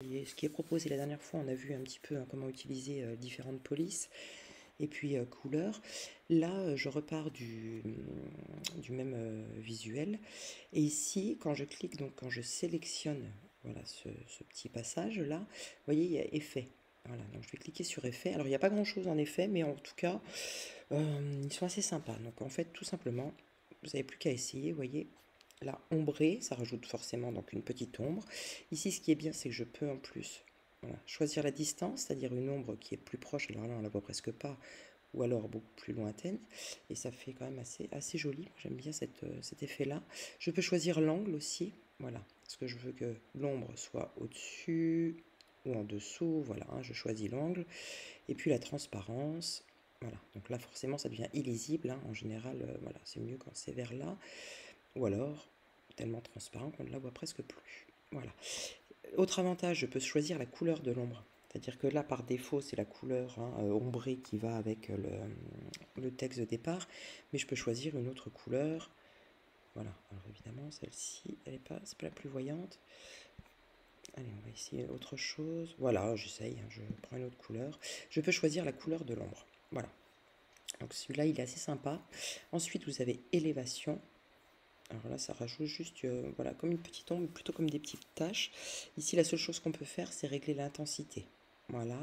Et ce qui est proposé la dernière fois, on a vu un petit peu comment utiliser différentes polices et puis couleurs. Là, je repars du même visuel. Et ici, quand je clique, donc quand je sélectionne voilà, ce petit passage-là, vous voyez, il y a effet. Voilà, donc je vais cliquer sur effet. Alors, il n'y a pas grand-chose en effet, mais en tout cas, ils sont assez sympas. Donc, en fait, tout simplement, vous n'avez plus qu'à essayer, vous voyez. Là, ombré, ça rajoute forcément donc une petite ombre. Ici, ce qui est bien, c'est que je peux en plus voilà, choisir la distance, c'est-à-dire une ombre qui est plus proche, alors là, on la voit presque pas, ou alors beaucoup plus lointaine, et ça fait quand même assez joli. J'aime bien cet effet-là. Je peux choisir l'angle aussi, voilà, parce que je veux que l'ombre soit au-dessus ou en dessous, voilà, hein, je choisis l'angle, et puis la transparence, voilà, donc là forcément ça devient illisible, hein. En général, voilà, c'est mieux quand c'est vers là, ou alors tellement transparent qu'on ne la voit presque plus. Voilà. Autre avantage, je peux choisir la couleur de l'ombre. C'est-à-dire que là, par défaut, c'est la couleur hein, ombrée qui va avec le texte de départ, mais je peux choisir une autre couleur. Voilà. Alors évidemment, celle-ci, elle n'est pas, c'est pas la plus voyante. Allez, on va essayer autre chose. Voilà, j'essaye, hein, je prends une autre couleur. Je peux choisir la couleur de l'ombre. Voilà. Donc celui-là, il est assez sympa. Ensuite, vous avez élévation. Alors là, ça rajoute juste, voilà, comme une petite ombre, plutôt comme des petites taches. Ici, la seule chose qu'on peut faire, c'est régler l'intensité. Voilà.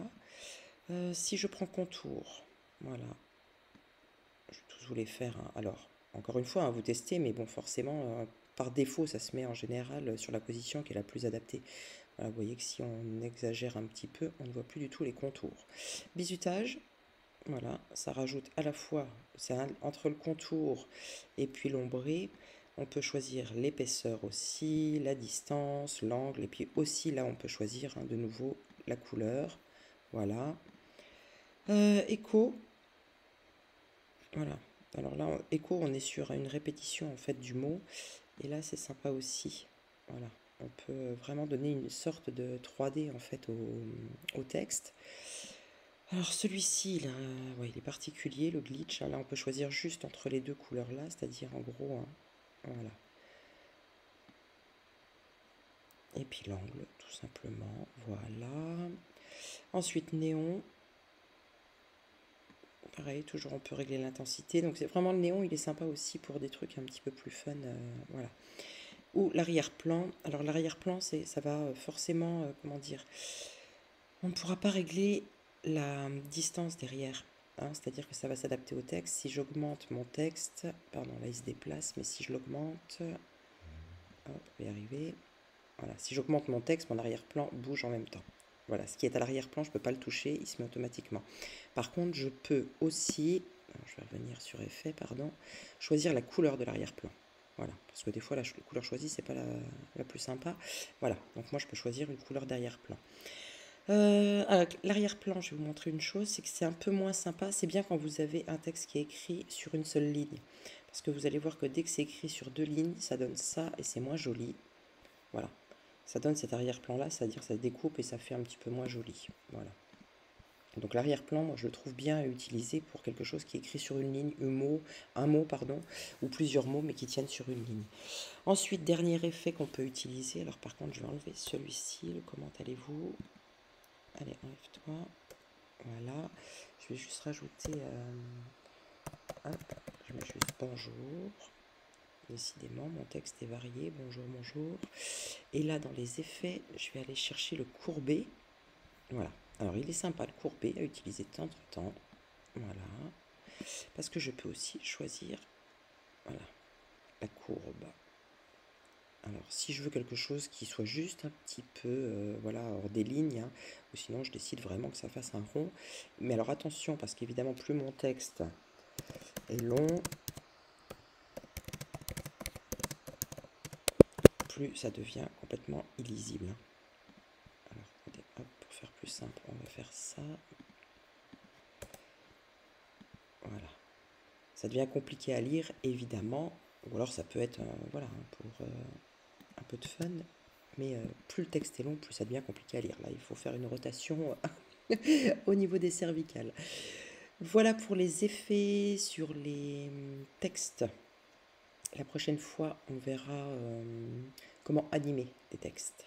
Si je prends contour, voilà, je vais tous vous les faire, hein. Alors, encore une fois, hein, vous testez, mais bon, forcément, par défaut, ça se met en général sur la position qui est la plus adaptée. Voilà, vous voyez que si on exagère un petit peu, on ne voit plus du tout les contours. Bizutage, voilà, ça rajoute à la fois, c'est entre le contour et puis l'ombré. On peut choisir l'épaisseur aussi, la distance, l'angle, et puis aussi là on peut choisir hein, de nouveau la couleur. Voilà. Écho, voilà. Alors là, écho, on est sur une répétition en fait du mot, et là c'est sympa aussi. Voilà. On peut vraiment donner une sorte de 3D en fait au texte. Alors celui-ci, là, ouais, il est particulier, le glitch. Là, on peut choisir juste entre les deux couleurs-là, c'est-à-dire en gros, hein, voilà. Et puis l'angle, tout simplement, voilà. Ensuite, néon. Pareil, toujours on peut régler l'intensité. Donc c'est vraiment le néon, il est sympa aussi pour des trucs un petit peu plus fun, voilà. Ou l'arrière-plan. Alors l'arrière-plan, ça va forcément, comment dire, on ne pourra pas régler la distance derrière, hein, c'est-à-dire que ça va s'adapter au texte. Si j'augmente mon texte, pardon, là il se déplace, mais si je l'augmente, hop, on va y arriver. Voilà, si j'augmente mon texte, mon arrière-plan bouge en même temps. Voilà, ce qui est à l'arrière-plan, je ne peux pas le toucher, il se met automatiquement. Par contre, je peux aussi, je vais revenir sur effet, pardon, choisir la couleur de l'arrière-plan. Voilà, parce que des fois, la couleur choisie, c'est pas la plus sympa. Voilà, donc moi, je peux choisir une couleur d'arrière-plan. L'arrière-plan, je vais vous montrer une chose, c'est que c'est un peu moins sympa. C'est bien quand vous avez un texte qui est écrit sur une seule ligne. Parce que vous allez voir que dès que c'est écrit sur deux lignes, ça donne ça et c'est moins joli. Voilà. Ça donne cet arrière-plan-là, c'est-à-dire ça découpe et ça fait un petit peu moins joli. Voilà. Donc l'arrière-plan, moi, je le trouve bien à utiliser pour quelque chose qui est écrit sur une ligne, un mot, pardon, ou plusieurs mots, mais qui tiennent sur une ligne. Ensuite, dernier effet qu'on peut utiliser. Alors par contre, je vais enlever celui-ci. Comment allez-vous? Allez, enlève-toi. Voilà. Je vais juste rajouter... hop, je mets juste bonjour. Décidément, mon texte est varié. Bonjour, bonjour. Et là, dans les effets, je vais aller chercher le courbé. Voilà. Alors, il est sympa, le courbé, à utiliser de temps en temps. Voilà. Parce que je peux aussi choisir, voilà, la courbe. Alors, si je veux quelque chose qui soit juste un petit peu, voilà, hors des lignes, hein, ou sinon je décide vraiment que ça fasse un rond. Mais alors attention, parce qu'évidemment, plus mon texte est long, plus ça devient complètement illisible. Alors, attendez, hop, pour faire plus simple, on va faire ça. Voilà. Ça devient compliqué à lire, évidemment, ou alors ça peut être, voilà, pour un peu de fun, mais plus le texte est long, plus ça devient compliqué à lire. Là, il faut faire une rotation au niveau des cervicales. Voilà pour les effets sur les textes. La prochaine fois, on verra comment animer des textes.